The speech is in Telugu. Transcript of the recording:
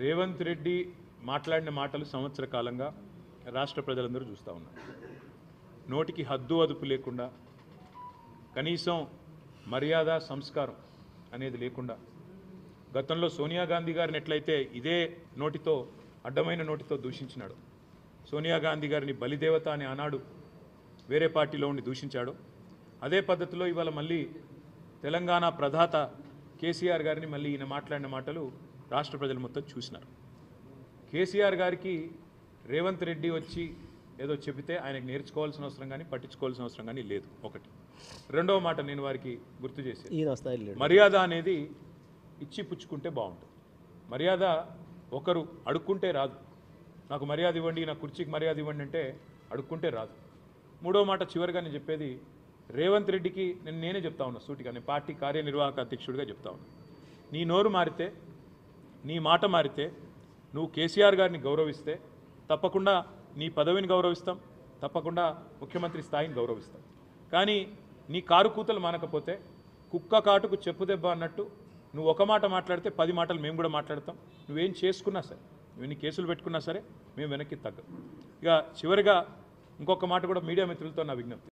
రేవంత్ రెడ్డి మాట్లాడిన మాటలు సంవత్సర కాలంగా రాష్ట్ర ప్రజలందరూ చూస్తూ ఉన్నారు. నోటికి హద్దు అదుపు లేకుండా, కనీసం మర్యాద సంస్కారం అనేది లేకుండా, గతంలో సోనియా గాంధీ గారిని ఎట్లయితే ఇదే నోటితో, అడ్డమైన నోటితో దూషించినాడు, సోనియా గాంధీ గారిని బలిదేవత అని ఆనాడు వేరే పార్టీలో ఉండి దూషించాడు, అదే పద్ధతిలో ఇవాళ మళ్ళీ తెలంగాణ ప్రధాత కేసీఆర్ గారిని మళ్ళీ ఈయన మాట్లాడిన మాటలు రాష్ట్ర ప్రజలు మొత్తం చూసినారు. కేసీఆర్ గారికి రేవంత్ రెడ్డి వచ్చి ఏదో చెబితే ఆయనకు నేర్చుకోవాల్సిన అవసరం కానీ పట్టించుకోవాల్సిన అవసరం కానీ లేదు. ఒకటి. రెండవ మాట నేను వారికి గుర్తు చేసేది, మర్యాద అనేది ఇచ్చి పుచ్చుకుంటే బాగుంటుంది. మర్యాద ఒకరు అడుక్కుంటే రాదు. నాకు మర్యాద ఇవ్వండి, నా కుర్చీకి మర్యాద ఇవ్వండి అంటే అడుక్కుంటే రాదు. మూడో మాట చివరిగా నేను చెప్పేది, రేవంత్ రెడ్డికి నేనే చెప్తా ఉన్నా సూటిగా, నేను పార్టీ కార్యనిర్వాహక అధ్యక్షుడిగా చెప్తా ఉన్నా, నీ నోరు మారితే, నీ మాట మారితే, నువ్వు కేసీఆర్ గారిని గౌరవిస్తే తప్పకుండా నీ పదవిని గౌరవిస్తాం, తప్పకుండా ముఖ్యమంత్రి స్థాయిని గౌరవిస్తాం. కానీ నీ కారు కూతలు మానకపోతే కుక్క కాటుకు చెప్పు దెబ్బ అన్నట్టు నువ్వు ఒక మాట మాట్లాడితే 10 మాటలు మేము కూడా మాట్లాడతాం. నువ్వేం చేసుకున్నా సరే, నువ్వు ఎన్ని కేసులు పెట్టుకున్నా సరే మేము వెనక్కి తగ్గం. ఇక చివరిగా ఇంకొక మాట కూడా మీడియా మిత్రులతో నా విజ్ఞప్తి.